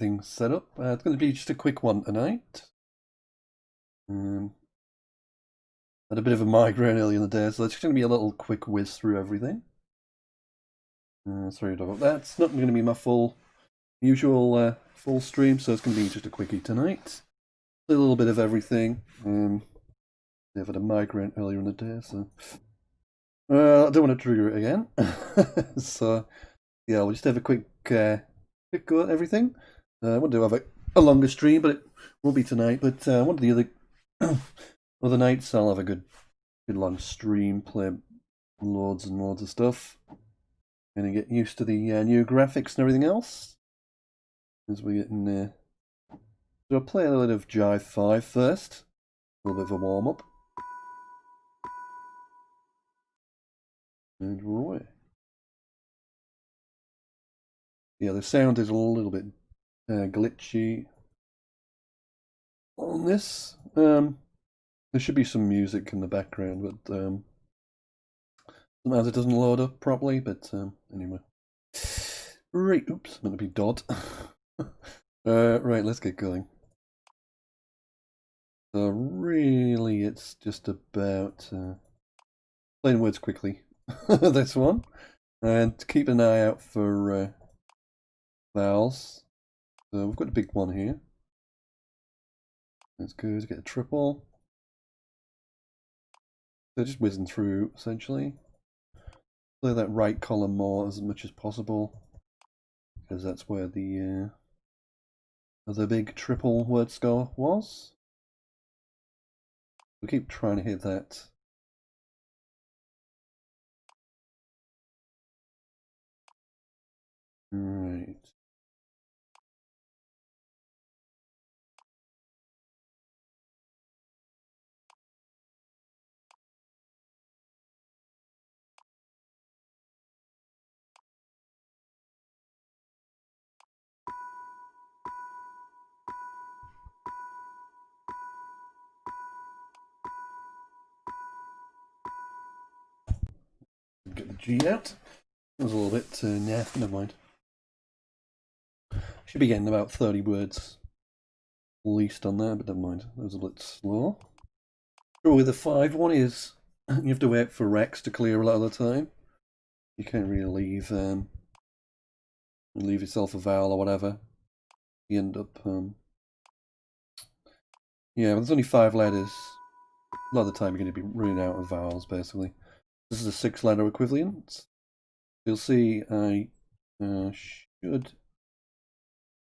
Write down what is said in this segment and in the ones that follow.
things set up. It's going to be just a quick one tonight. Had a bit of a migraine earlier in the day, so it's going to be a little quick whiz through everything. Sorry about that. It's not going to be my usual full stream, so it's going to be just a quickie tonight. A little bit of everything. I've had a migraine earlier in the day, so I don't want to trigger it again. So yeah, we'll just have a quick go at everything. I want to have a longer stream, but it won't be tonight. But one of the other other nights, I'll have a good long stream, play loads and loads of stuff, and get used to the new graphics and everything else as we get in there. So I'll play a little bit of Jive 5 first, a little bit of a warm up, and we're away. Yeah, the sound is a little bit glitchy on this. There should be some music in the background, but sometimes it doesn't load up properly. But anyway, right. Oops, I'm going to be Dodd. Right, let's get going. So really, it's just about playing words quickly. This one, and keep an eye out for vowels. So we've got a big one here. That's good. Get a triple. So just whizzing through essentially. Play that right column more as much as possible, because that's where the big triple word score was. We'll keep trying to hit that. Right. Get the G out. That was a little bit nah, never mind. Should be getting about 30 words least on there, but never mind. That was a bit slow. Sure, with the 5 one is you have to wait for Rex to clear a lot of the time. You can't really leave yourself a vowel or whatever. You end up yeah, but there's only 5 letters. A lot of the time you're going to be running out of vowels basically. This is a 6-letter equivalent. You'll see I should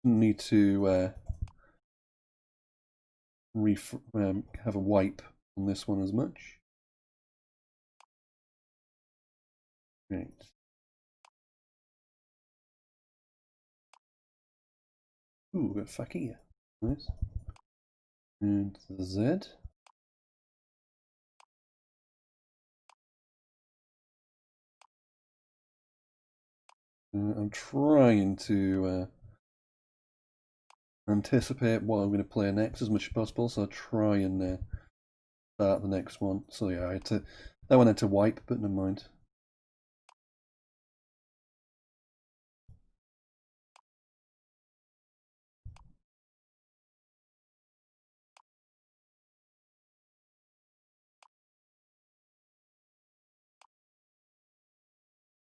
need to have a wipe on this one as much. Right. Ooh, we've got fakir. Nice. And the Z. I'm trying to anticipate what I'm going to play next as much as possible, so I'll try and start the next one. So yeah, that one had to wipe, but never mind.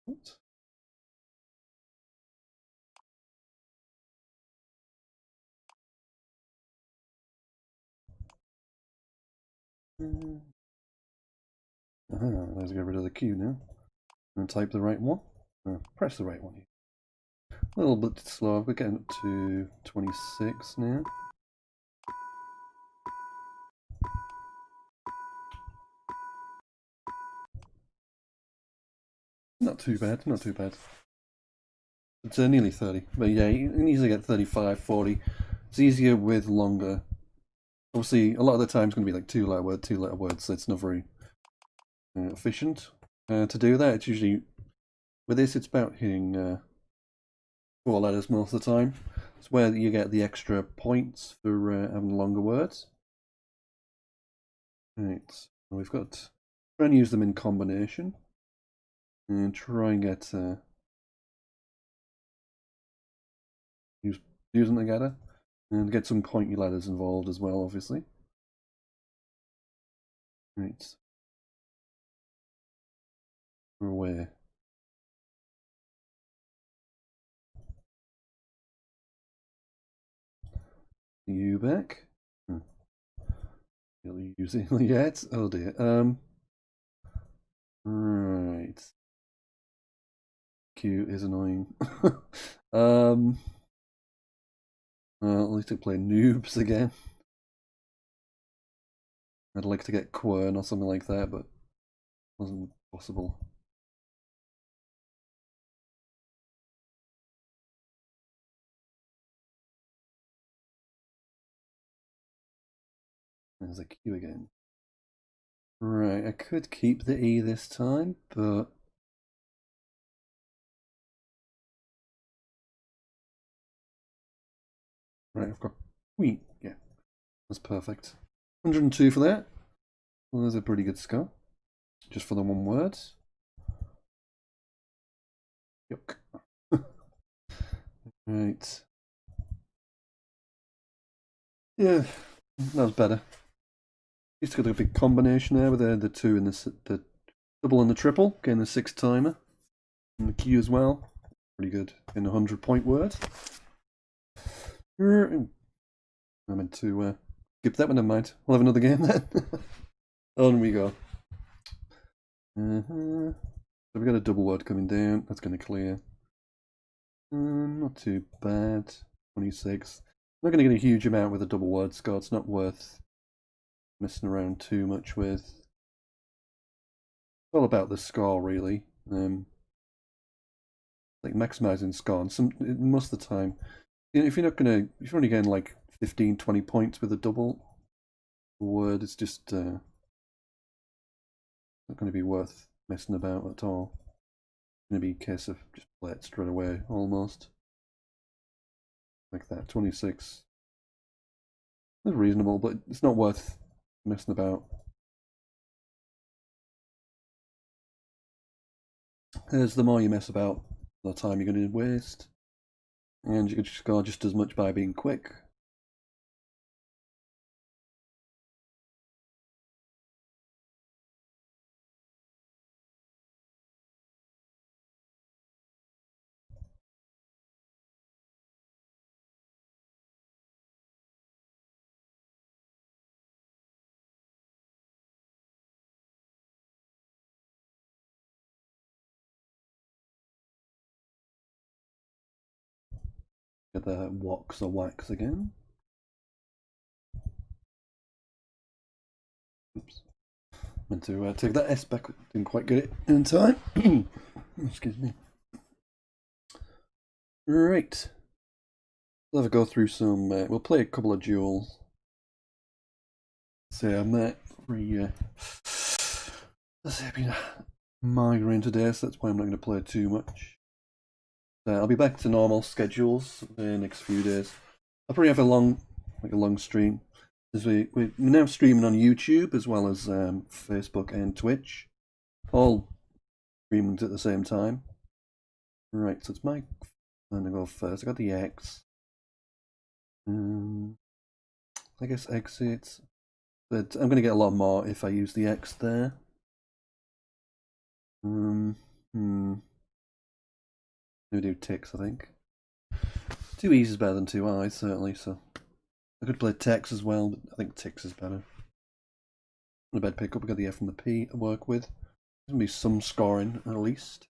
Oops. Let's get rid of the Q now. And type the right one. Press the right one. A little bit slow. We're getting up to 26 now. Not too bad, not too bad. It's nearly 30. But yeah, you can easily get 35, 40. It's easier with longer. Obviously, a lot of the time it's going to be like 2-letter words, so it's not very efficient to do that. It's usually, with this, it's about hitting 4 letters most of the time. It's where you get the extra points for having longer words. Right, we've got, try and use them in combination. And try and get, use use them together, and get some pointy letters involved as well, obviously. Right. We're away. You back? Really using it yet? Oh dear. Right. Q is annoying. At least I play noobs again. I'd like to get Quern or something like that, but it wasn't possible. There's a Q again. Right, I could keep the E this time, but right, I've got Queen. Yeah, that's perfect. 102 for that. Well, that's a pretty good score. Just for the one word. Yuck. Right. Yeah, that was better. Used to got a big combination there with the two and the double and the triple, getting the 6-timer. And the Q as well. Pretty good in a 100-point word. I meant to skip that one, never mind. We'll have another game then. On we go. So we got a double word coming down. That's going to clear. Not too bad. 26. I'm not going to get a huge amount with a double word score. It's not worth messing around too much with. It's all about the score, really. Like maximizing score. And most of the time, if you're only getting like 15, 20 points with a double word, it's just not going to be worth messing about at all. It's going to be a case of just play it straight away, almost. Like that, 26. It's reasonable, but it's not worth messing about. As the more you mess about, the time you're going to waste. And you can score just as much by being quick. Get the wax or wax again. Oops. Meant to take that S back. Didn't quite get it in time. Excuse me. Right. We'll have a go through some. We'll play a couple of duels. So I'm at let's say I've been migraine today, so that's why I'm not going to play too much. I'll be back to normal schedules in the next few days. I'll probably have a long stream. We're now streaming on YouTube as well as Facebook and Twitch, all streaming at the same time. Right, so it's my turn to go first. I got the X. I guess exits, but I'm going to get a lot more if I use the X there. Maybe do ticks, I think. 2 E's is better than 2 I's, certainly, so I could play ticks as well, but I think ticks is better. On a bed pickup, we got the F and the P to work with. There's going to be some scoring, at least.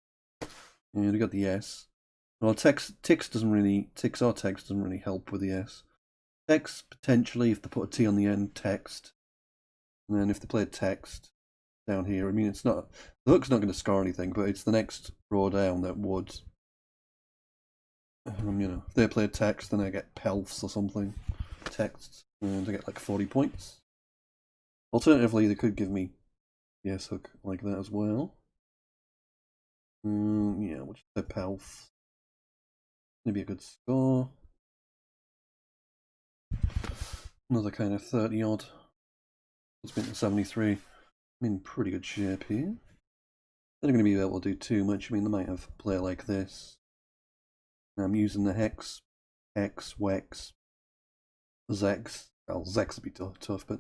And we got the S. Well, ticks or text doesn't really help with the S. Text, potentially, if they put a T on the end, text. And then if they play text down here, I mean, it's not, the hook's not going to score anything, but it's the next row down that would. If they play text, then I get pelfs or something. Texts, and I get like 40 points. Alternatively, they could give me yes hook like that as well. Yeah, we'll just play pelf. Maybe a good score. Another kind of 30 odd. Let's make it 73. I'm in pretty good shape here. They're not going to be able to do too much. I mean, they might have play like this. I'm using the hex X, Wex, Zex. Well, Zex would be tough, but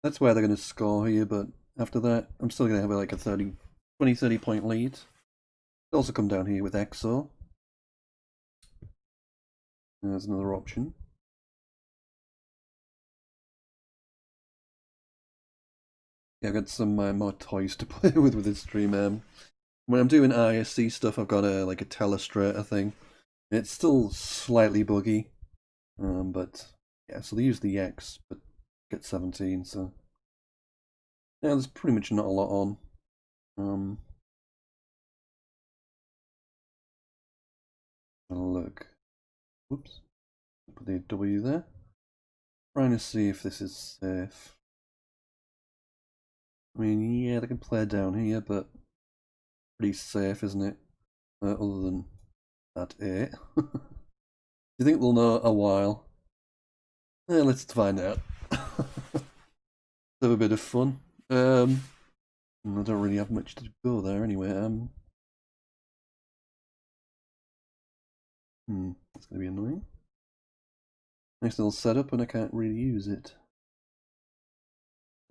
that's where they're going to score here. But after that, I'm still going to have like a 20-30 point lead. It'll also come down here with XO. There's another option. Yeah, I've got some more toys to play with this stream. When I'm doing ISC stuff, I've got like a telestrator thing. It's still slightly buggy, but yeah. So they use the X, but get 17. So yeah, there's pretty much not a lot on. Look. Whoops. Put the W there. Trying to see if this is safe. I mean, yeah, they can play down here, but pretty safe, isn't it? Other than that 8. Do you think they'll know a while? Let's find out. Have a bit of fun. I don't really have much to go there anyway. That's gonna be annoying. Nice little setup, and I can't really use it.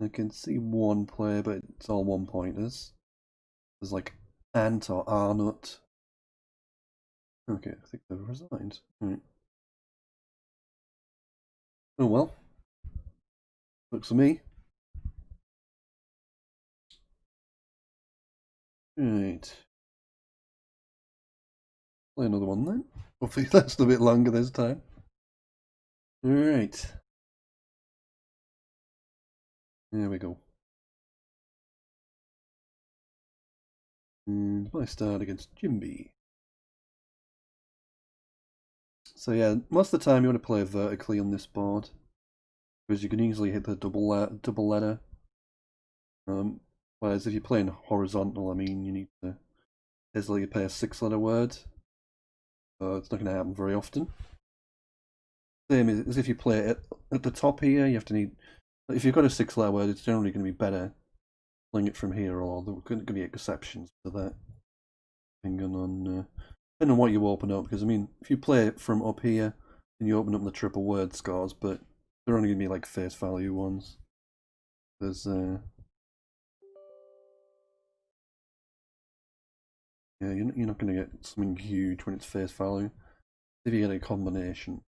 I can see one player, but it's all one pointers. There's like Ant or Arnott. Okay, I think they've resigned. Right. Oh well. Looks for me. Right. Play another one then. Hopefully that's a bit longer this time. Alright. There we go. And I start against Jimby. So yeah, most of the time you want to play vertically on this board, because you can easily hit the double letter. Whereas if you're playing horizontal, I mean, you need to easily play a 6-letter word. So it's not going to happen very often. Same as if you play it at the top here, you have to need. If you've got a 6-letter word, it's generally going to be better playing it from here, or there are going to be exceptions to that. Depending on what you open up, because I mean, if you play it from up here, then you open up the triple word scores, but they're only going to be like face value ones. There's yeah, you're not going to get something huge when it's face value. If you get a combination,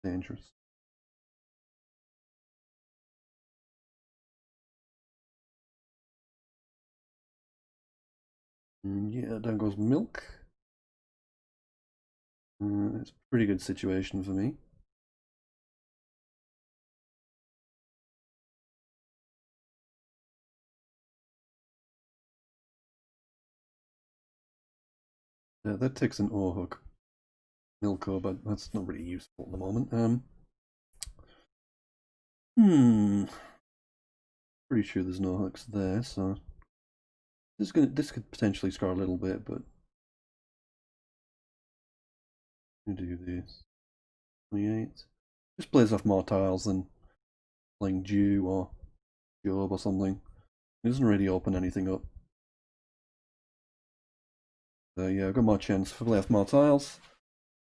dangerous. And yeah, down goes milk. It's a pretty good situation for me. Yeah, that takes an O hook. Milko, but that's not really useful at the moment. Pretty sure there's no hooks there, so this could potentially score a little bit, but I'm gonna do this. 28. Just plays off more tiles than playing Jew or Job or something. It doesn't really open anything up. So yeah, I've got more chance for play off more tiles.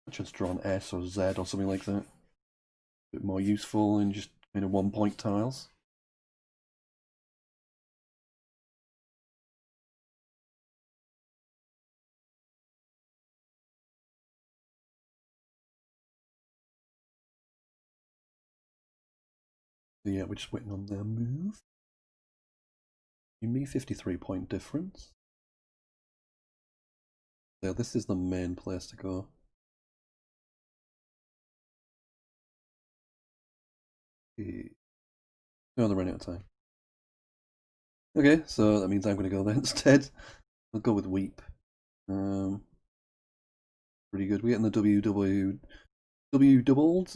I just draw an S or Z or something like that. A bit more useful in just kind of 1-point tiles. So yeah, we're just waiting on their move. You me 53-point difference. So this is the main place to go. No, they're running out of time. Okay, so that means I'm going to go there instead. I'll go with Weep. Pretty good. We're getting the W doubled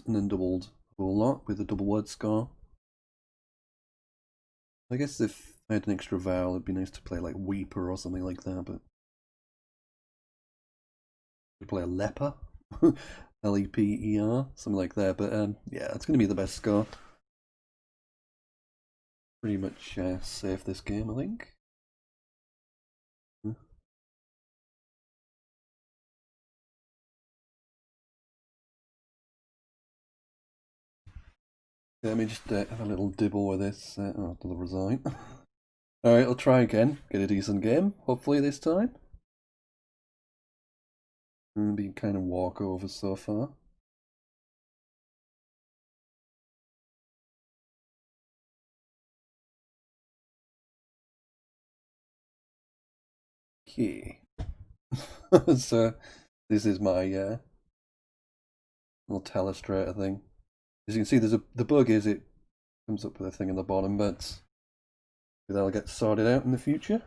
and then doubled a whole lot with a double word score. I guess if I had an extra vowel, it'd be nice to play like Weeper or something like that, but we play a leper, Leper, something like that. But yeah, it's going to be the best score. Pretty much safe this game, I think. Let me just have a little dibble with this. Oh, to the resign. Alright, I'll try again. Get a decent game, hopefully this time. Been kind of walkover so far. Okay. So this is my little telestrator thing. As you can see, the bug is it comes up with a thing in the bottom, but that'll get sorted out in the future.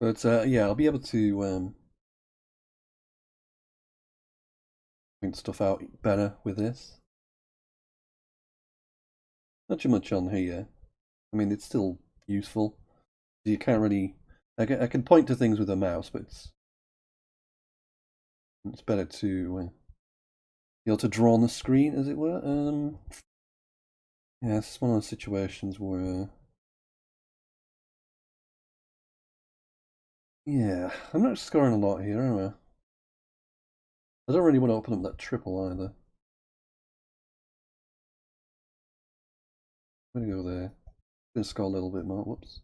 But yeah, I'll be able to point stuff out better with this. Not too much on here. I mean, it's still useful. You can't really. I can point to things with a mouse, but it's better to be able to draw on the screen, as it were. Yeah, it's one of those situations where. Yeah, I'm not scoring a lot here, am I? I don't really want to open up that triple either. I'm gonna go there. I'm gonna score a little bit more. Whoops.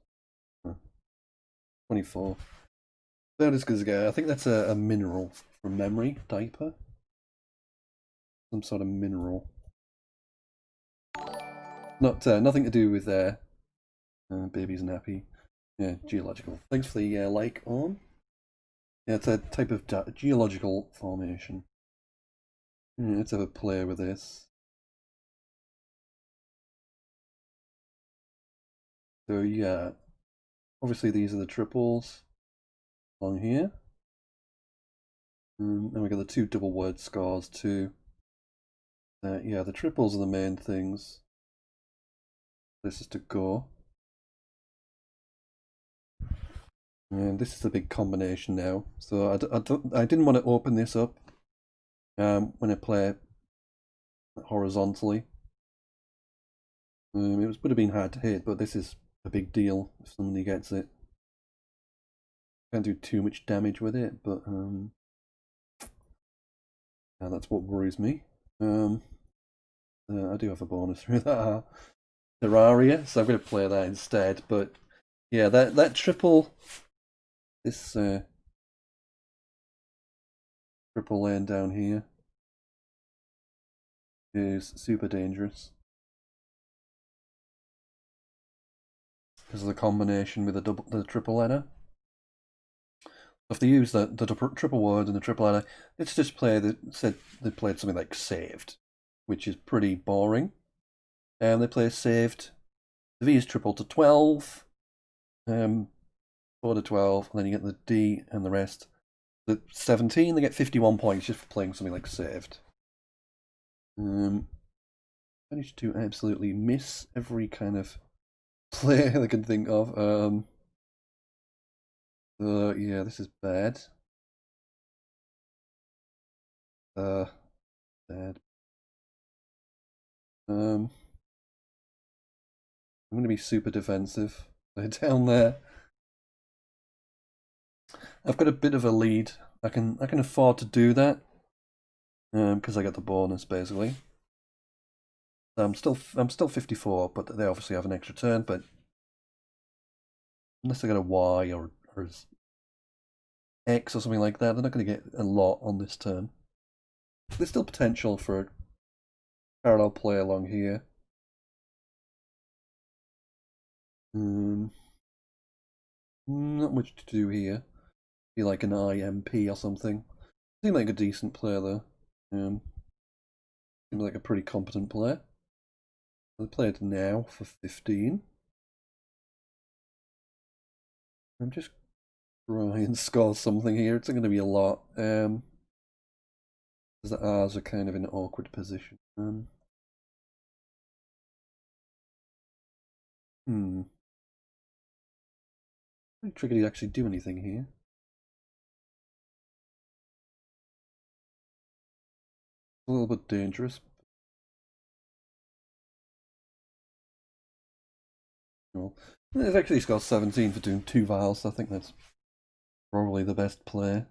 24. That is good as go. I think that's a mineral from memory. Diaper. Some sort of mineral. Not nothing to do with baby's nappy. Yeah, geological. Thanks for the like on. Yeah, it's a type of geological formation. Yeah, let's have a play with this. So yeah, obviously these are the triples along here. And we got the two double word scores too. Yeah, the triples are the main things. This is to go. And this is the big combination now. So I didn't want to open this up when I play horizontally. It would have been hard to hit, but this is a big deal if somebody gets it. Can't do too much damage with it, but that's what worries me. I do have a bonus through that Terraria, so I'm going to play that instead. But yeah, that triple, this triple lane down here is super dangerous because of the combination with the triple letter. If they use the triple word and the triple letter, let's just play they played something like saved, which is pretty boring. And they play saved. The V is triple to 12, 4 to 12, and then you get the D and the rest. The 17, they get 51 points just for playing something like saved. Managed to absolutely miss every kind of play I can think of. Yeah, this is bad. Bad. I'm going to be super defensive. They're down there. I've got a bit of a lead. I can afford to do that because I get the bonus basically. I'm still 54, but they obviously have an extra turn. But unless they get a Y or X or something like that, they're not going to get a lot on this turn. There's still potential for a parallel play along here. Not much to do here. Be like an IMP or something. Seems like a decent player though. Seems like a pretty competent player. I'll play it now for 15. I'm just trying and score something here. It's not going to be a lot. Because the R's are kind of in an awkward position. Pretty tricky to actually do anything here. A little bit dangerous. Well, it's actually scored 17 for doing 2 vials. So I think that's probably the best play.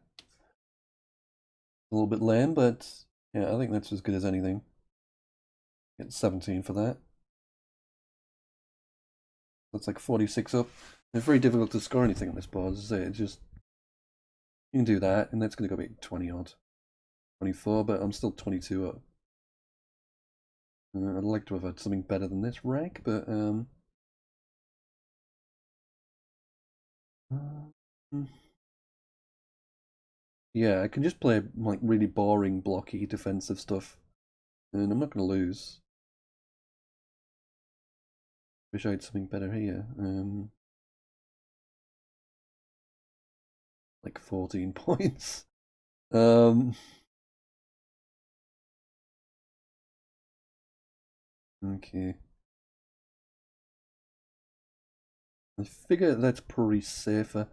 A little bit lame, but yeah, I think that's as good as anything. Get 17 for that. That's like 46 up. It's very difficult to score anything on this board, as I say. It's just, you can do that, and that's going to go big 20 odd. 24, but I'm still 22 up. I'd like to have had something better than this rank, but yeah, I can just play like really boring, blocky, defensive stuff, and I'm not going to lose. Wish I had something better here. Like 14 points. Okay. I figure that's probably safer,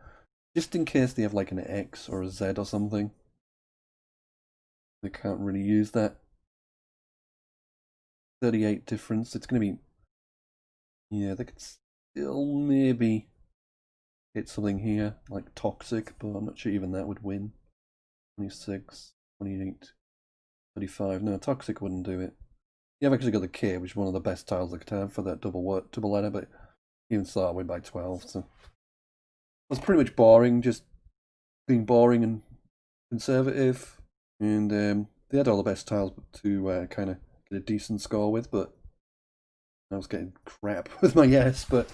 just in case they have like an X or a Z or something. They can't really use that. 38 difference. It's going to be, yeah, they could still maybe hit something here, like Toxic, but I'm not sure even that would win. 26, 28, 35. No, Toxic wouldn't do it. You have actually got the K, which is one of the best tiles I could have for that double letter, but even so, I win by 12. So that's pretty much boring, just being boring and conservative. And they had all the best tiles to kind of get a decent score with, but I was getting crap with my yes. But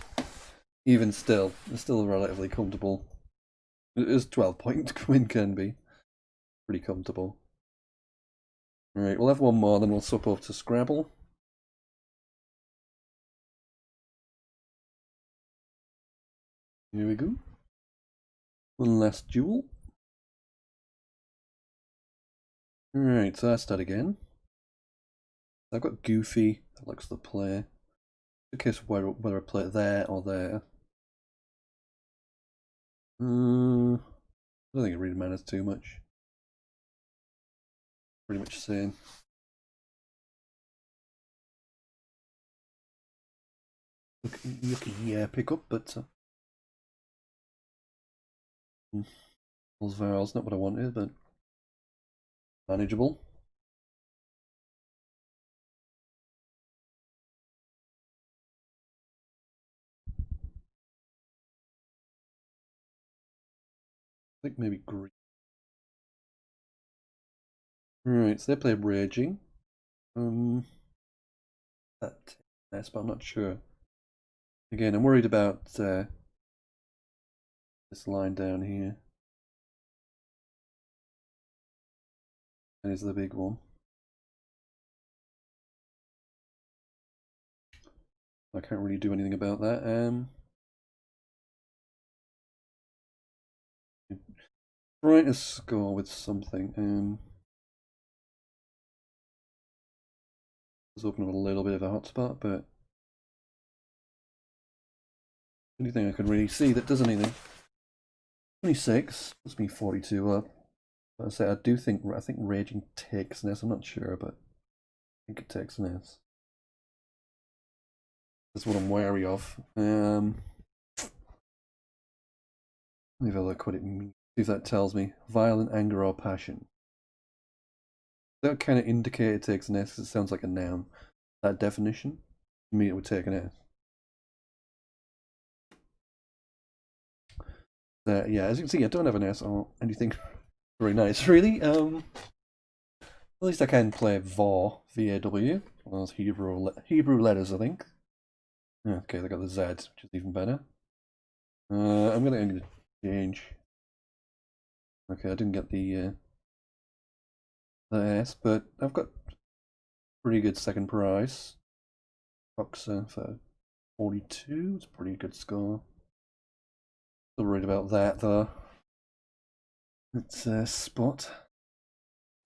even still, it's still relatively comfortable. It is 12-point win can be pretty comfortable. Alright, we'll have one more, then we'll swap over to Scrabble. Here we go. One last duel. Alright, so that's that again. I've got Goofy, that looks the play. In case of whether I play it there or there. I don't think it really matters too much. Pretty much the same. Yucky pick up, but those vowels, not what I wanted, but manageable. I think maybe green. Right, so they play Raging. That yes, but I'm not sure. Again, I'm worried about this line down here. That is the big one. I can't really do anything about that. Trying to score with something. Let's open up a little bit of a hotspot, but anything I can really see that does anything. 26, puts me 42 up. But I say I think Raging takes an S. I'm not sure, but I think it takes an S. That's what I'm wary of. Let me have a look what it means. See if that tells me violent anger or passion. That kind of indicate it takes an S because it sounds like a noun. That definition, to me, it would take an S. Yeah, as you can see, I don't have an S or anything very nice, really. At least I can play VAW, V-A-W. Those Hebrew letters, I think. Okay, they got the Z, which is even better. I'm gonna change. Okay, I didn't get the S, but I've got pretty good second prize. Boxer for 42. It's a pretty good score. Still worried about that though. It's a spot.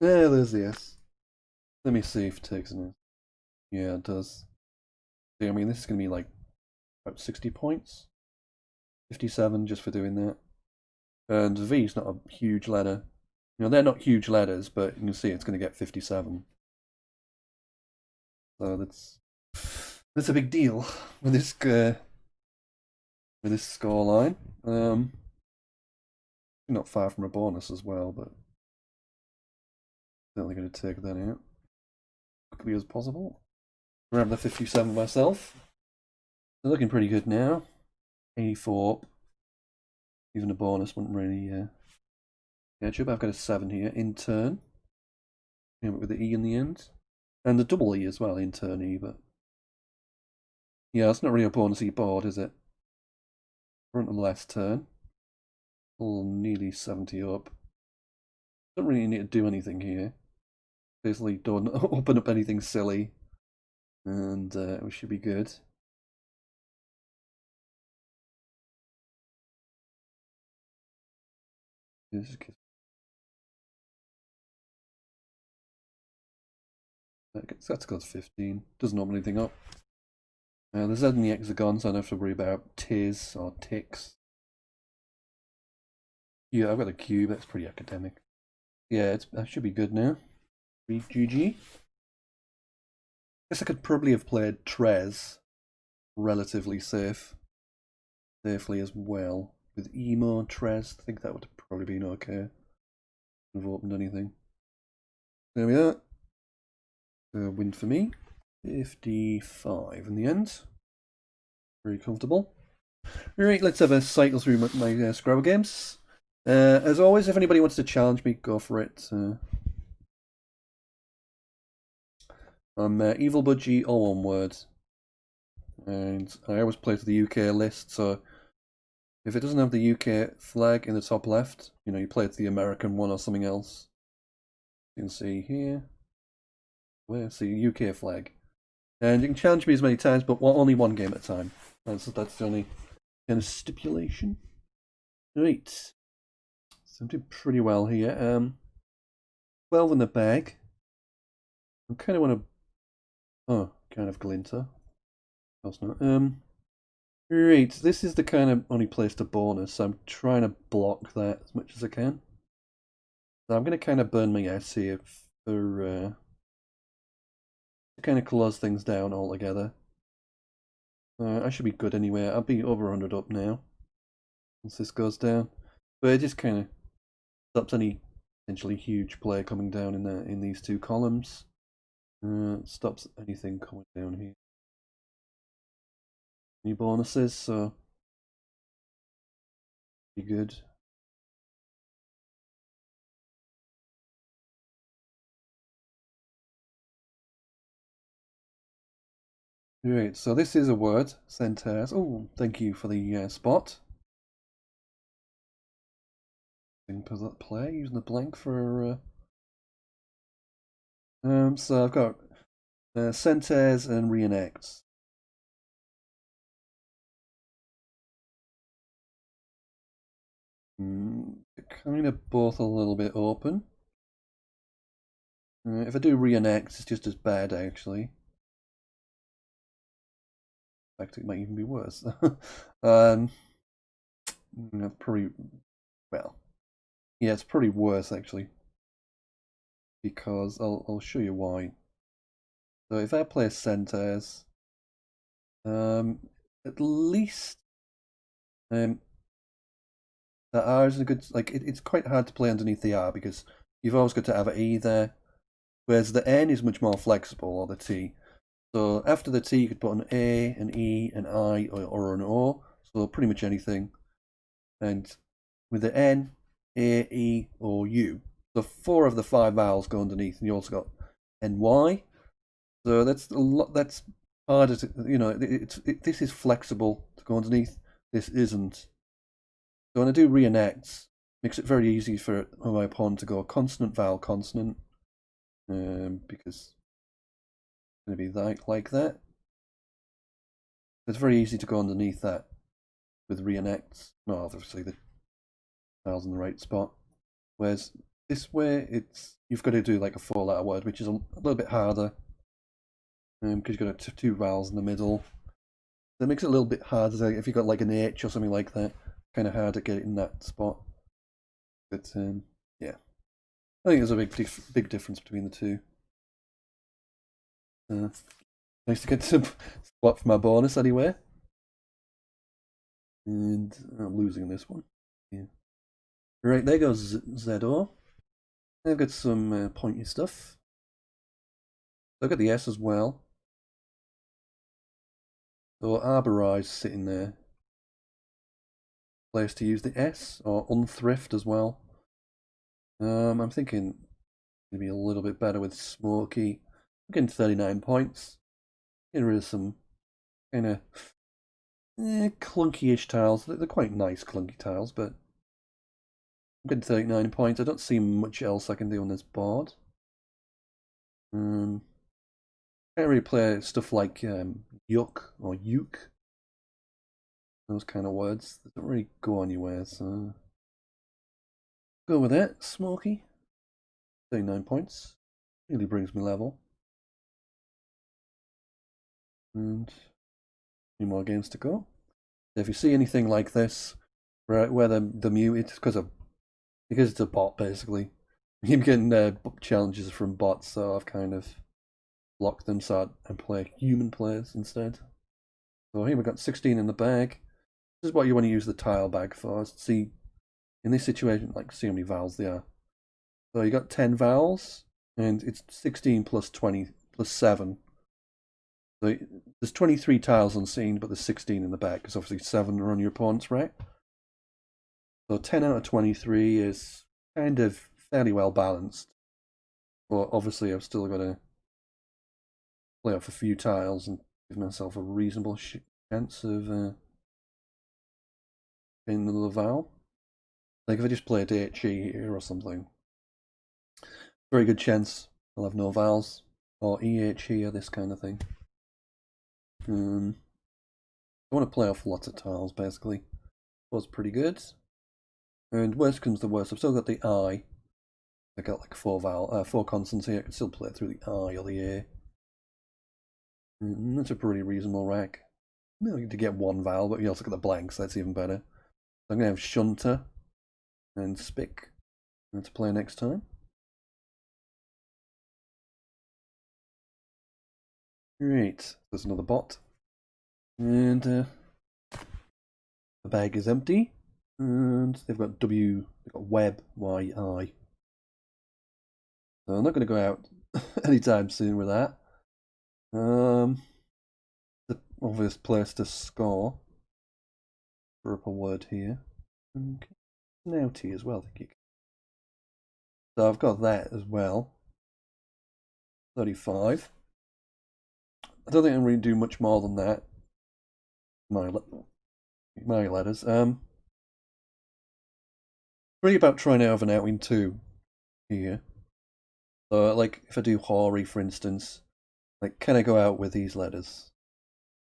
Yeah, there's the S. Let me see if it takes an S. Yeah, it does. See, I mean, this is going to be like about 60 points. 57 just for doing that. And V is not a huge letter. You know, they're not huge letters, but you can see it's going to get 57. So that's a big deal with this score line. Not far from a bonus as well, but certainly going to take that out quickly as possible. Grab the 57 myself. They're looking pretty good now. 84. Even a bonus wouldn't really catch up. I've got a 7 here. In turn. Yeah, but with the E in the end. And the double E as well, in turn E, but yeah, it's not really a bonusy board, is it? Front and last turn. All nearly 70 up. Don't really need to do anything here. Basically, don't open up anything silly. And we should be good. That's got 15. Doesn't open anything up. The Z and the hexagon, so I don't have to worry about tis or ticks. Yeah, I've got a cube. That's pretty academic. Yeah, that should be good now. GG. Guess I could probably have played Trez relatively safely as well. With Emo, Trez, I think that would have probably been okay. I've opened anything. There we are. Win for me. 55 in the end. Very comfortable. Alright, let's have a cycle through my Scrabble games. As always, if anybody wants to challenge me, go for it. I'm Evil Budgie, all one word. And I always play to the UK list, so if it doesn't have the UK flag in the top left, you play to the American one or something else. You can see here. Where's the UK flag? And you can challenge me as many times, but only one game at a time. That's the only kind of stipulation. Right. So I'm doing pretty well here. 12 in the bag. I kind of want to... Oh, kind of glinter. Of course not. Right, this is the kind of only place to bonus, so I'm trying to block that as much as I can. So I'm going to kind of burn my S here for... to kind of close things down altogether. I should be good anyway. I'll be over 100 up now once this goes down. But it just kind of stops any potentially huge play coming down in these two columns. Stops anything coming down here. Any bonuses, so be good. Right, so this is a word, centers. Oh, thank you for the spot. Play using the blank for. So I've got centers and reenacts. Kind of both a little bit open. If I do reenact, it's just as bad actually. In fact, it might even be worse. Probably, well, yeah, it's pretty worse actually, because I'll show you why. So if I play centers, at least the R is a good, it's quite hard to play underneath the R because you've always got to have an E there, whereas the N is much more flexible, or the T. So after the T, you could put an A, an E, an I, or an O, so pretty much anything. And with the N, A, E, or U, so 4 of the 5 vowels go underneath, and you also got NY. So that's a lot. That's harder to, this is flexible to go underneath. This isn't. So when I do reenacts, makes it very easy for my opponent to go consonant, vowel, consonant, because it's going to be like that. It's very easy to go underneath that with reenacts. No, obviously the vowel's in the right spot. Whereas this way, you've got to do like a 4-letter word, which is a little bit harder, because you've got 2 vowels in the middle. That makes it a little bit harder if you've got like an H or something like that. Kind of hard to get it in that spot. But yeah, I think there's a big difference between the two. Nice to get some spot for my bonus anyway. And I'm losing this one. Yeah. Right, there goes ZO. I've got some pointy stuff. I've got the S as well. So Arborize sitting there. Place to use the S or Unthrift as well. I'm thinking maybe a little bit better with Smoky. I'm getting 39 points. Getting rid of some kind of clunky-ish tiles. They're quite nice clunky tiles, but I'm getting 39 points. I don't see much else I can do on this board. Can't really play stuff like yuck or uke. Those kind of words. They don't really go anywhere, so go with it. Smoky. 39 points. Really brings me level. And 2 more games to go. If you see anything like this, right, where the mute, it's because it's a bot basically. I'm getting challenges from bots, so I've kind of blocked them so I play human players instead. So here we've got 16 in the bag. This is what you want to use the tile bag for. See, in this situation, like, see how many vowels there are. So you got 10 vowels, and it's 16 plus 20 plus 7. So there's 23 tiles unseen, but there's 16 in the back, because obviously 7 are on your opponent's right. So 10 out of 23 is kind of fairly well balanced. But obviously I've still got to play off a few tiles and give myself a reasonable chance of getting another vowel. Like if I just played HE here or something, very good chance I'll have no vowels, or EHE or this kind of thing. I want to play off lots of tiles basically. Was pretty good. And worst comes to worst, I've still got the I. I got like 4 consonants here. I can still play through the I or the A. That's a pretty reasonable rack. No, you get 1 vowel, but you also get the blanks, so that's even better. So I'm going to have Shunter and Spick to play next time. Great, there's another bot. And the bag is empty. And they've got they've got Web, Y-I. So I'm not going to go out anytime soon with that. The obvious place to score. Throw up a word here. Okay. Snouty as well, I think. So I've got that as well. 35. I don't think I'm going to do much more than that. My letters. Really about trying to have an out in 2 here. So like if I do Hoary, for instance, like can I go out with these letters?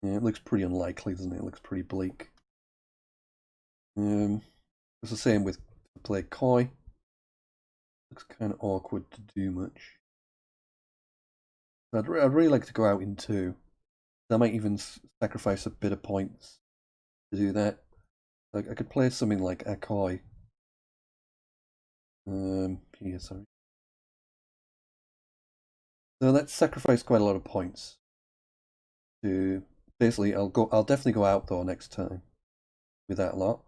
Yeah, it looks pretty unlikely, doesn't it? It looks pretty bleak. It's the same with play Koi. Looks kind of awkward to do much. I'd really like to go out in 2. I might even sacrifice a bit of points to do that. Like I could play something like Akoi. Here, sorry. So let's sacrifice quite a lot of points. To basically, I'll definitely go out though next time with that lot.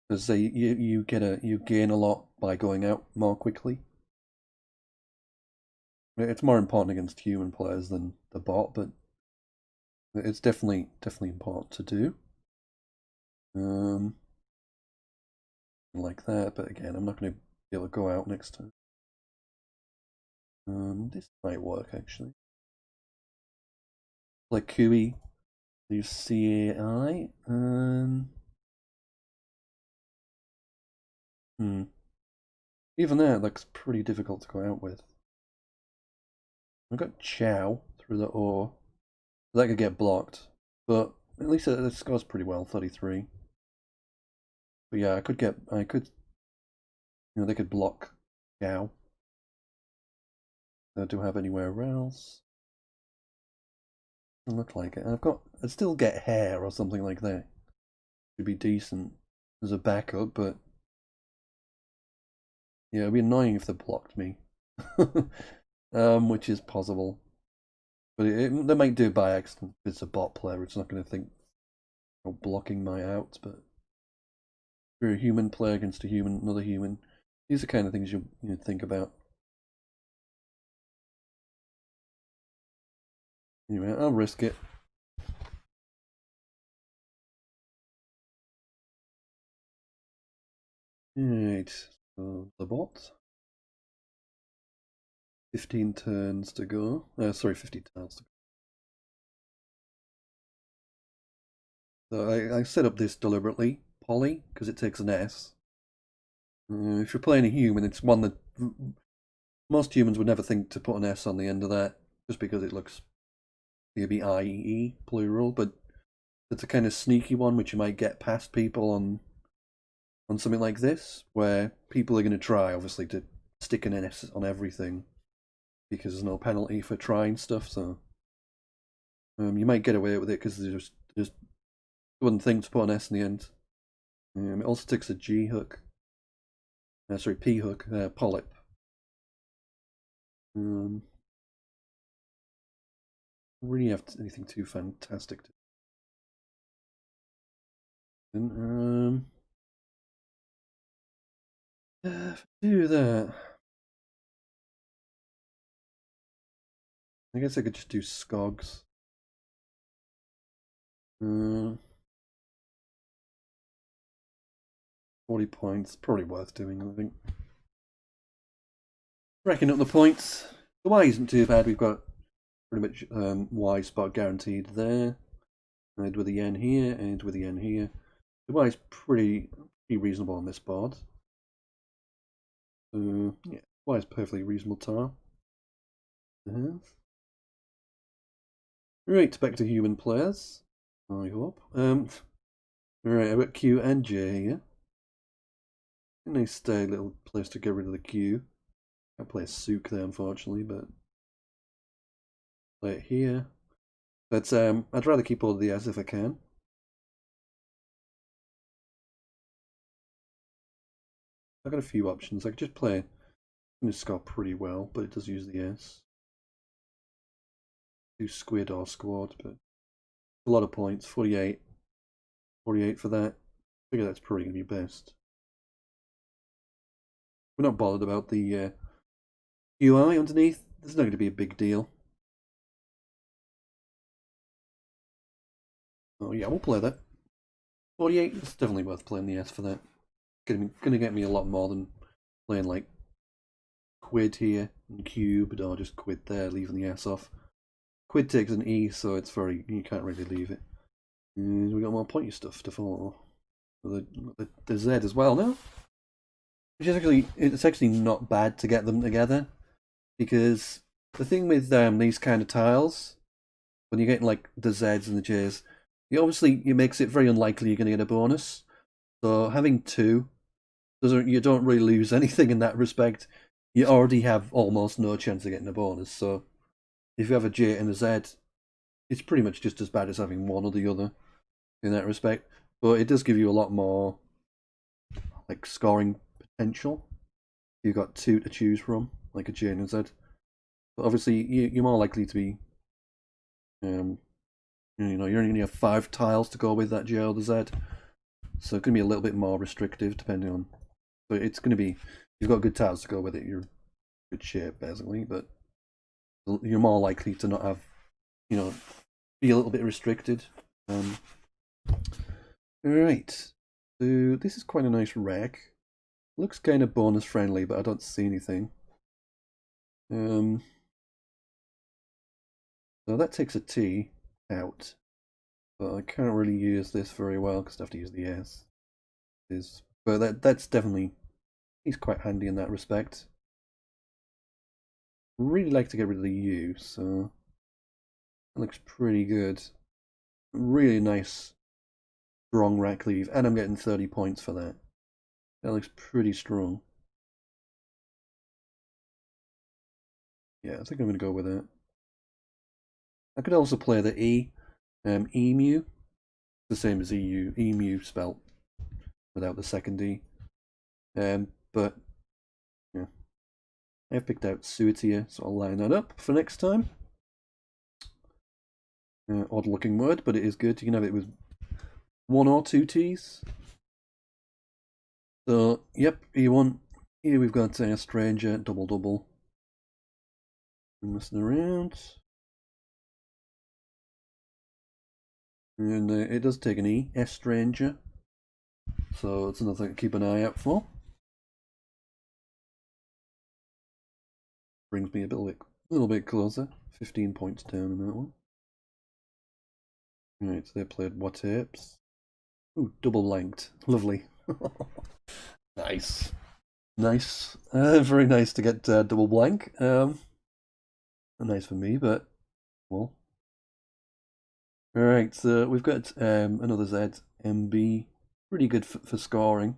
Because you gain a lot by going out more quickly. It's more important against human players than the bot, but it's definitely important to do. Like that, but again, I'm not going to be able to go out next time. This might work actually. Like Kui, use CAI. Even that looks pretty difficult to go out with. I've got Chow through the O. That could get blocked, but at least it scores pretty well, 33. But yeah, they could block Chow. I don't have anywhere else. Doesn't look like it. I'd still get Hair or something like that. Could be decent as a backup, but yeah, it'd be annoying if they blocked me. Which is possible. But they might do it by accident. If it's a bot player, it's not going to think of blocking my out, but if you're a human player against another human, these are the kind of things you think about. Anyway, I'll risk it. Right, so the bot. 15 turns to go. Sorry, 15 tiles to go. So I set up this deliberately, poly, because it takes an S. If you're playing a human, it's one that most humans would never think to put an S on the end of that, just because it looks maybe IE, plural, but it's a kind of sneaky one which you might get past people on something like this, where people are going to try, obviously, to stick an S on everything, because there's no penalty for trying stuff, so you might get away with it because there's one thing to put an S in the end. It also takes a G hook. Sorry, P hook, polyp. Really have anything too fantastic to do that. I guess I could just do Skogs. 40 points, probably worth doing, I think. Racking up the points. The Y isn't too bad. We've got pretty much Y spot guaranteed there. And with the yen here, and with the yen here. The Y is pretty reasonable on this board. Yeah, Y is perfectly reasonable tile. Right, back to human players. I hope. Right, I've got Q and J here. A nice little place to get rid of the Q. Can't play a Souk there, unfortunately, but play it here. But I'd rather keep all of the S if I can. I've got a few options. I could just play this score pretty well, but it does use the S. Do squid or squad, but a lot of points. 48. 48 for that. I figure that's probably going to be best. We're not bothered about the UI underneath. There's not going to be a big deal. Oh yeah, we'll play that. 48, it's definitely worth playing the S for that. Going to get me a lot more than playing like quid here and cubed, or just quid there, leaving the S off. Quid takes an E, so it's very, you can't really leave it. And we got more pointy stuff to follow. The Z as well now. Which is actually, it's actually not bad to get them together, because the thing with these kind of tiles, when you're getting like the Zs and the Js, it makes it very unlikely you're going to get a bonus. So having two, you don't really lose anything in that respect. You already have almost no chance of getting a bonus. So if you have a J and a Z, it's pretty much just as bad as having one or the other in that respect. But it does give you a lot more like scoring potential. You've got two to choose from, like a J and a Z. But obviously, you're more likely to be, you only have 5 tiles to go with that J or the Z. So it's going to be a little bit more restrictive depending on. But it's going to be, you've got good tiles to go with it, you're in good shape basically, but you're more likely to not have, be a little bit restricted. Alright, so this is quite a nice reg. Looks kind of bonus friendly, but I don't see anything. So that takes a T out. But I can't really use this very well because I have to use the S. But that's definitely, he's quite handy in that respect. Really like to get rid of the U, so that looks pretty good. Really nice, strong rack leave, and I'm getting 30 points for that. That looks pretty strong. Yeah, I think I'm going to go with that. I could also play the E, emu, the same as EU, emu spelt without the second E. But yeah, I've picked out Suitia, so I'll line that up for next time. Odd looking word, but it is good. You can have it with 1 or 2 T's. So, yep, here we've got a stranger, double. Messing around. And it does take an E, S Stranger. So it's another thing to keep an eye out for. Brings me a little bit closer. 15 points down in that one. Right, so they played what apes? Ooh, double blanked. Lovely. Nice. Nice. Very nice to get double blank. Nice for me, but well. Alright, so we've got another Z, MB. Pretty good for scoring.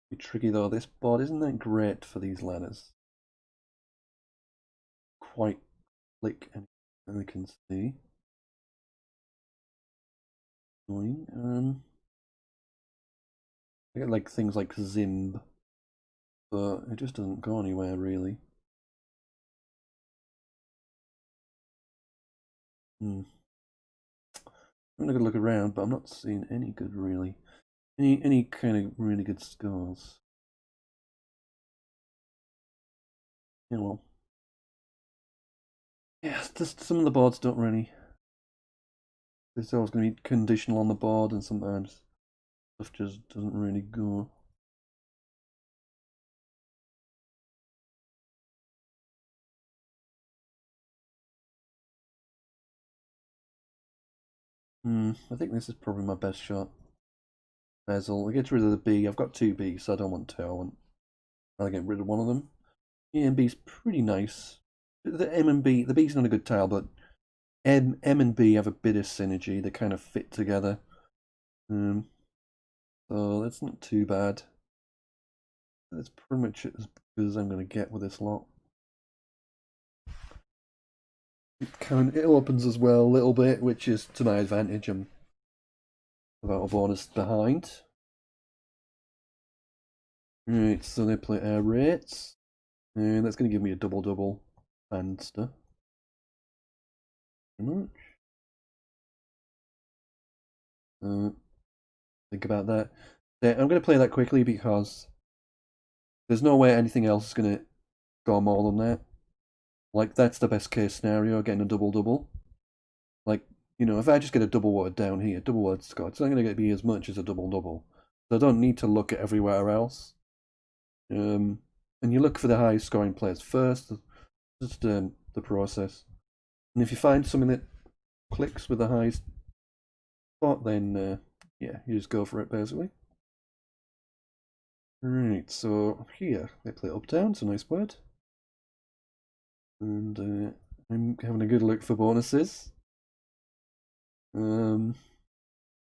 Be tricky though, this board isn't that great for these ladders. Quite click and I can see. Annoying. I get like things like Zimb, but it just doesn't go anywhere really. I'm gonna look around, but I'm not seeing any good really. Any kind of really good scores. Yeah, well. Yeah, just some of the boards don't really. There's always going to be conditional on the board, and sometimes stuff just doesn't really go. I think this is probably my best shot. Bezel. I get rid of the B. I've got two B's, so I don't want two. I'll get rid of one of them. E and B's pretty nice. The M and B, the B's not a good tile, but M and B have a bit of synergy. They kind of fit together. So that's not too bad. That's pretty much as good as I'm going to get with this lot. It opens as well a little bit, which is to my advantage. I'm about a bonus behind. Right, so they play air rates, and that's going to give me a double and stuff. Pretty much. Think about that. Yeah, I'm going to play that quickly because there's no way anything else is going to go more than that. Like, that's the best case scenario, getting a double. Like, if I just get a double word down here, double word score, it's not going to be as much as a double. So I don't need to look at everywhere else. And you look for the highest scoring players first, just the process. And if you find something that clicks with the highest spot, then yeah, you just go for it basically. Right, so here they play Uptown, it's a nice word. And I'm having a good look for bonuses. Or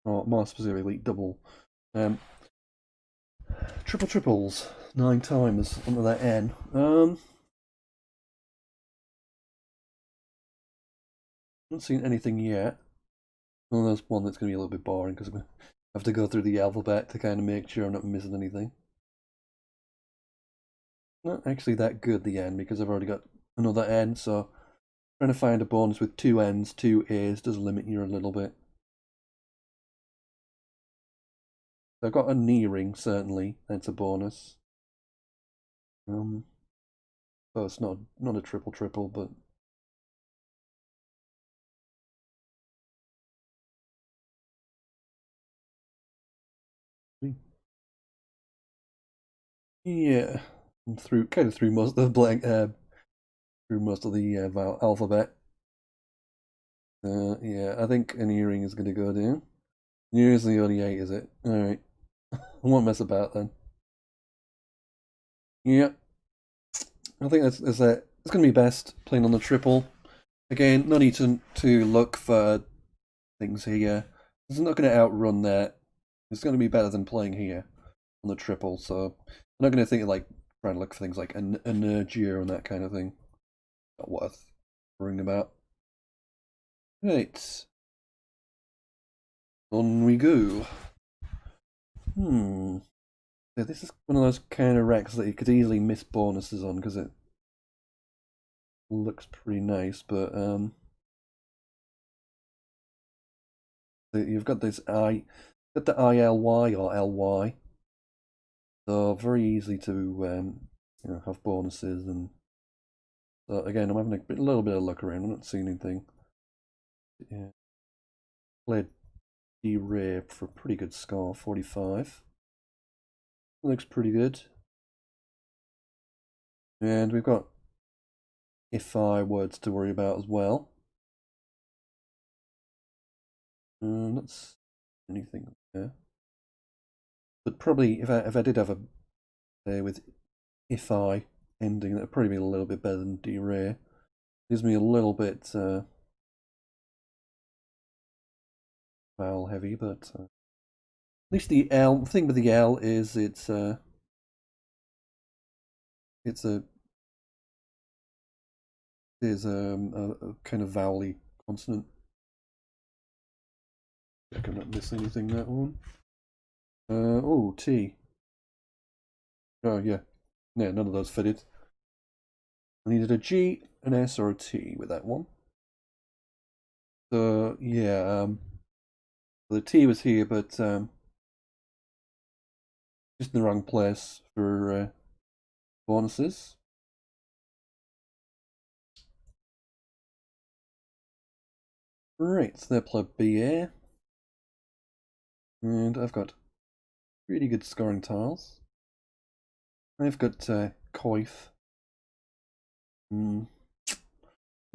more specifically, double. Triples, 9 times under that N. Haven't seen anything yet. Well, there's one that's going to be a little bit boring because I have to go through the alphabet to kind of make sure I'm not missing anything. Not actually that good, the N, because I've already got another N, so trying to find a bonus with 2 N's, 2 A's does limit you a little bit. I've got a knee ring, certainly. That's a bonus. So it's not a triple, but yeah, I'm through most of the alphabet. Yeah, I think an earring is going to go down. Earring's the only 8, is it? Alright. I won't mess about then. Yeah. I think that's it. It's going to be best playing on the triple. Again, no need to look for things here. It's not going to outrun that. It's going to be better than playing here on the triple, so I'm not going to think of like trying to look for things like energia and that kind of thing. Not worth worrying about. Right. On we go. Yeah, this is one of those kind of wrecks that you could easily miss bonuses on because it looks pretty nice, but you've got this got the ILY or LY, so very easy to have bonuses. And so again, I'm having a little bit of luck around. I'm not seeing anything. Yeah. played D-Ray for a pretty good score, 45. Looks pretty good. And we've got if-I words to worry about as well. That's anything there. But probably if I did have a play with if-I ending, that'd probably be a little bit better than D-Ray. Gives me a little bit vowel heavy, but at least the L. The thing with the L is it's a kind of vowely consonant. Check I'm not missing anything that one. Oh, T. Oh yeah, none of those fitted. I needed a G, an S, or a T with that one. So yeah, the T was here, but just in the wrong place for bonuses. Right, so they're plug BA. And I've got really good scoring tiles. I've got Coif. Gonna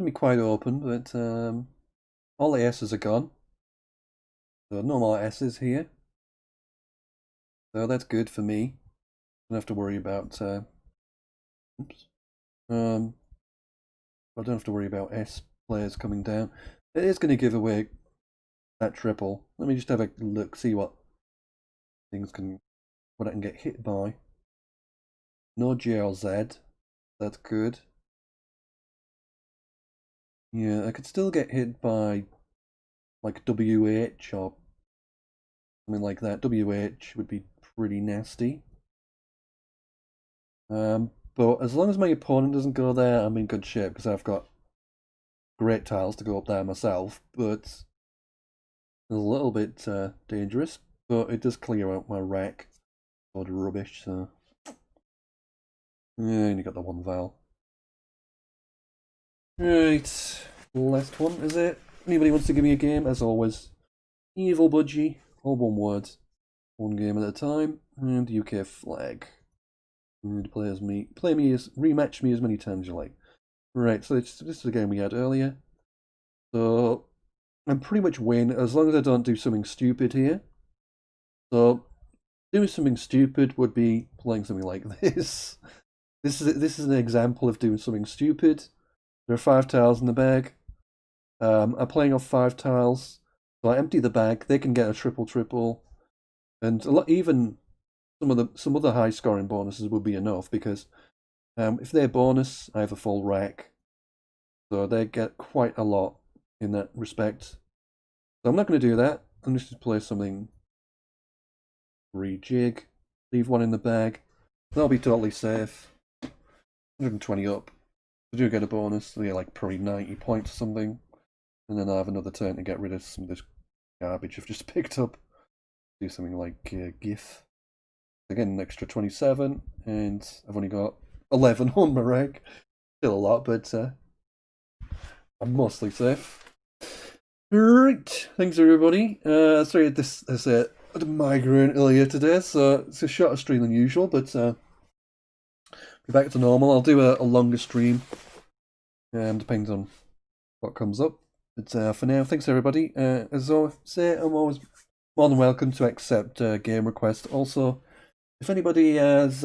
be quite open, but all the S's are gone. So no more S's here. So that's good for me. Don't have to worry about oops. I don't have to worry about S players coming down. It is going to give away that triple. Let me just have a look, see what things what I can get hit by. No G or Z. That's good. Yeah, I could still get hit by like WH or something like that. WH would be pretty nasty. But as long as my opponent doesn't go there, I'm in good shape because I've got great tiles to go up there myself. But it's a little bit dangerous, but it does clear out my rack or the rubbish. So yeah, and you got the one vowel. Right, last one is it? Anybody wants to give me a game? As always, evil budgie, all one word, one game at a time, and UK flag. And play me, rematch me as many times as you like. Right, so this is the game we had earlier. So I'm pretty much win as long as I don't do something stupid here. So doing something stupid would be playing something like this. This is an example of doing something stupid. There are 5 tiles in the bag. I'm playing off 5 tiles, so I empty the bag. They can get a triple, and even some other high scoring bonuses would be enough because if they're bonus, I have a full rack, so they get quite a lot in that respect. So I'm not going to do that. I'm just going to play something rejig, leave one in the bag. That'll be totally safe. 120 up. I do get a bonus, so yeah, like probably 90 points or something. And then I have another turn to get rid of some of this garbage I've just picked up. Do something like GIF. Again, an extra 27, and I've only got 11 on my rack. Still a lot, but I'm mostly safe. Right, thanks everybody. Sorry, I had a migraine earlier today, so it's a shorter stream than usual, but be back to normal. I'll do a longer stream, depends on what comes up. But for now, thanks everybody. As I say, I'm always more than welcome to accept game requests. Also, if anybody has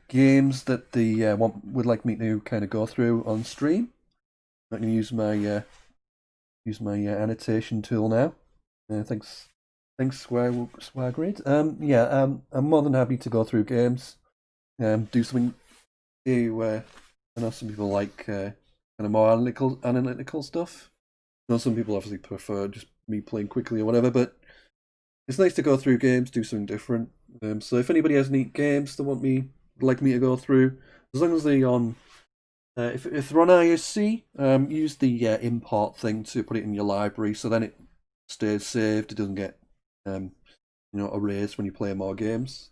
games that they would like me to kind of go through on stream, I can use my annotation tool now. Thanks, Swagrid. I'm more than happy to go through games. Do something. I know some people like kind of more analytical stuff. I know some people obviously prefer just me playing quickly or whatever, but it's nice to go through games, do something different. So if anybody has neat games they like me to go through, as long as they're on, if they're on ISC, use the import thing to put it in your library, so then it stays saved. It doesn't get erased when you play more games.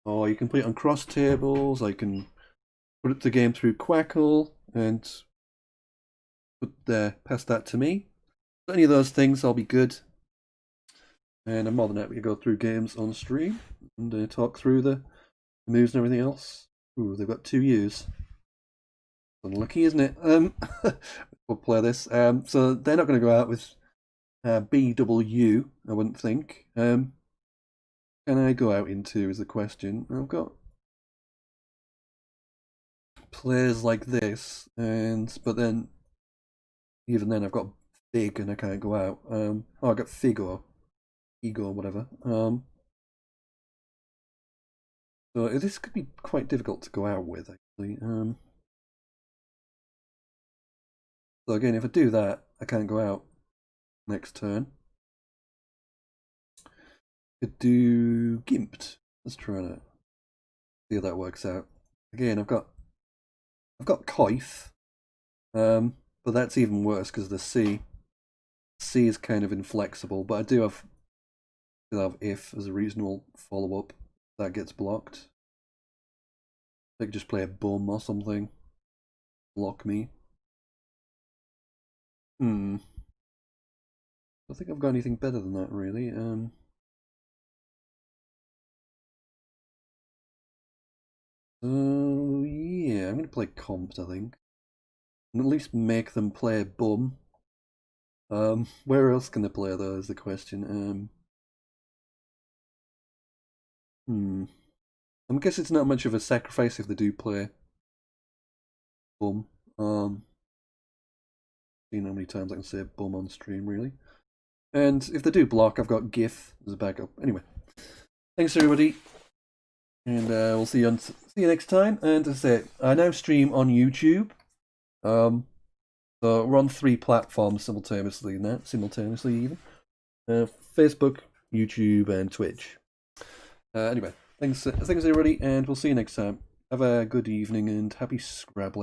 Or you can put it on cross tables. I can put the game through Quackle and pass that to me. Any of those things, I'll be good. And I'm more than happy to go through games on stream and talk through the moves and everything else. Ooh, they've got 2 U's. Unlucky, isn't it? We'll play this. So they're not going to go out with BW, I wouldn't think. Can I go out into is the question. I've got players like this, but then even then I've got Fig and I can't go out. Oh, I got Figo, whatever. So this could be quite difficult to go out with actually. So again, if I do that, I can't go out next turn. Could do Gimped. Let's try that. See how that works out. Again, I've got Coif, but that's even worse because the C. C is kind of inflexible, but I do have if as a reasonable follow up. That gets blocked. I could just play a bum or something. Block me. I don't think I've got anything better than that really. So yeah, I'm gonna play Compt, I think. And at least make them play bum. Where else can they play though is the question. I guess it's not much of a sacrifice if they do play bum. Seeing how many times I can say bum on stream really. And if they do block, I've got GIF as a backup. Anyway, thanks everybody, and we'll see you next time. And as I say, I now stream on YouTube. So we're on 3 platforms simultaneously now. Simultaneously even. Facebook, YouTube, and Twitch. Anyway, thanks everybody, and we'll see you next time. Have a good evening and happy Scrabbling.